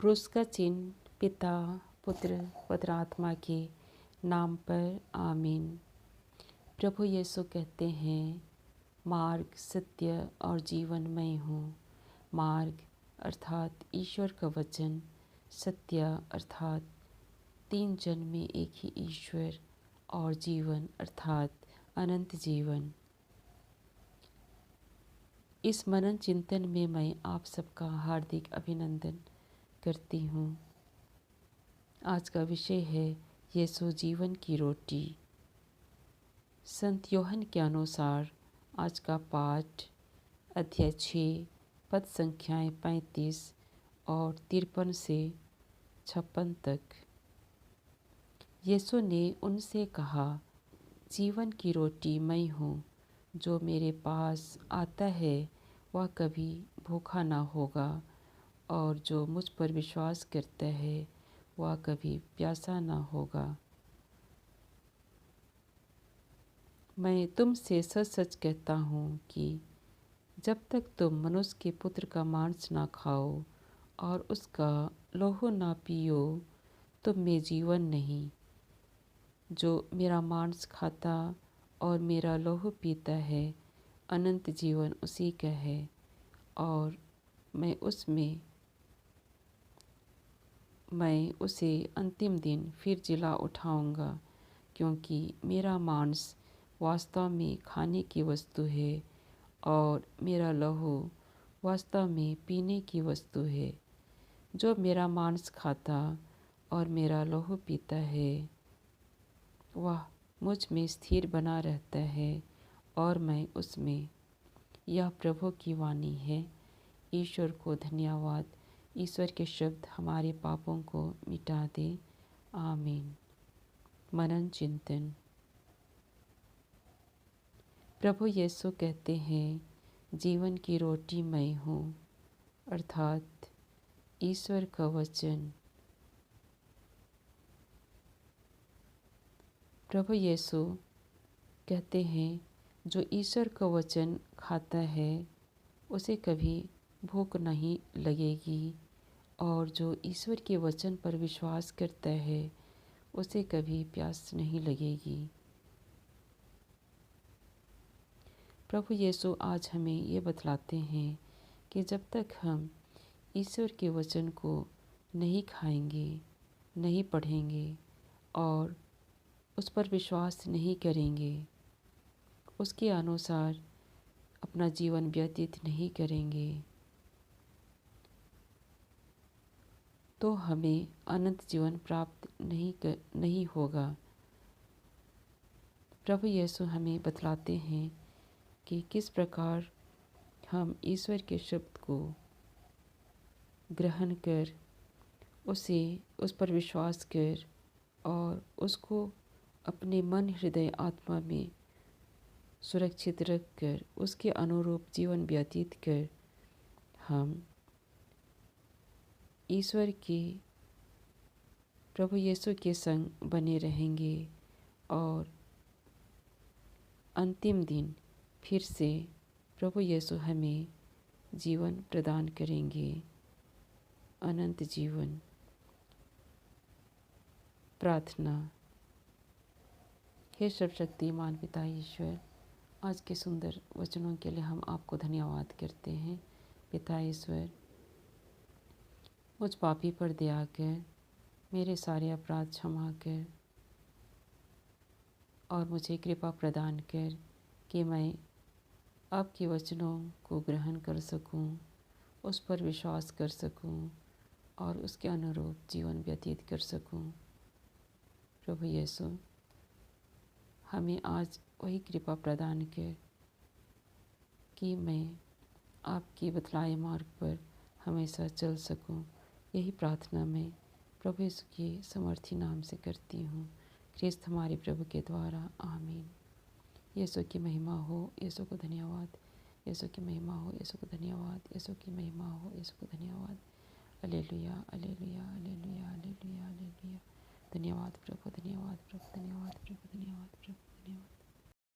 क्रूस का चिन्ह पिता पुत्र पवित्र आत्मा के नाम पर आमीन। प्रभु यीशु कहते हैं, मार्ग सत्य और जीवन मैं हूँ। मार्ग अर्थात ईश्वर का वचन, सत्य अर्थात 3 जन्म में एक ही ईश्वर, और जीवन अर्थात अनंत जीवन। इस मनन चिंतन में मैं आप सबका हार्दिक अभिनंदन करती हूँ। आज का विषय है यीशु जीवन की रोटी। संत यूहन्ना के अनुसार आज का पाठ अध्याय 6 पद संख्याएं 35 और 53 से 56 तक। यीशु ने उनसे कहा, जीवन की रोटी मैं हूँ। जो मेरे पास आता है वह कभी भूखा ना होगा, और जो मुझ पर विश्वास करता है वह कभी प्यासा ना होगा। मैं तुमसे सच सच कहता हूँ कि जब तक तुम मनुष्य के पुत्र का मांस ना खाओ और उसका लहू ना पियो, तुम में जीवन नहीं। जो मेरा मांस खाता और मेरा लहू पीता है, अनंत जीवन उसी का है, और मैं उसे अंतिम दिन फिर जिला उठाऊंगा। क्योंकि मेरा मांस वास्तव में खाने की वस्तु है और मेरा लहू वास्तव में पीने की वस्तु है। जो मेरा मांस खाता और मेरा लहू पीता है वह मुझ में स्थिर बना रहता है और मैं उसमें। यह प्रभु की वाणी है। ईश्वर को धन्यवाद। ईश्वर के शब्द हमारे पापों को मिटा दे। आमीन। मनन चिंतन। प्रभु यीशु कहते हैं, जीवन की रोटी मैं हूँ, अर्थात ईश्वर का वचन। प्रभु यीशु कहते हैं, जो ईश्वर का वचन खाता है उसे कभी भूख नहीं लगेगी, और जो ईश्वर के वचन पर विश्वास करता है उसे कभी प्यास नहीं लगेगी। प्रभु यीशु आज हमें ये बतलाते हैं कि जब तक हम ईश्वर के वचन को नहीं खाएंगे, नहीं पढ़ेंगे और उस पर विश्वास नहीं करेंगे, उसके अनुसार अपना जीवन व्यतीत नहीं करेंगे, तो हमें अनंत जीवन प्राप्त नहीं होगा। प्रभु यीशु हमें बतलाते हैं कि किस प्रकार हम ईश्वर के शब्द को ग्रहण कर उस पर विश्वास कर और उसको अपने मन हृदय आत्मा में सुरक्षित रख कर उसके अनुरूप जीवन व्यतीत कर हम ईश्वर के प्रभु यीशु के संग बने रहेंगे और अंतिम दिन फिर से प्रभु यीशु हमें जीवन प्रदान करेंगे, अनंत जीवन। प्रार्थना। हे सर्वशक्तिमान पिता ईश्वर, आज के सुंदर वचनों के लिए हम आपको धन्यवाद करते हैं। पिता ईश्वर, मुझ पापी पर दया कर, मेरे सारे अपराध क्षमा कर और मुझे कृपा प्रदान कर कि मैं आपके वचनों को ग्रहण कर सकूं, उस पर विश्वास कर सकूं और उसके अनुरूप जीवन व्यतीत कर सकूं। प्रभु यीशु, हमें आज वही कृपा प्रदान कर कि मैं आपके बतलाए मार्ग पर हमेशा चल सकूं। यही प्रार्थना मैं प्रभु यीशु के समर्थी नाम से करती हूँ, ख्रिस्त हमारे प्रभु के द्वारा। आमीन। यीशु की महिमा हो, यीशु को धन्यवाद। यीशु की महिमा हो, यीशु को धन्यवाद। यीशु की महिमा हो, यीशु को धन्यवाद। Hallelujah, hallelujah, hallelujah, hallelujah, hallelujah. धन्यवाद प्रभु, धन्यवाद प्रभु, धन्यवाद प्रभु, धन्यवाद प्रभु, धन्यवाद।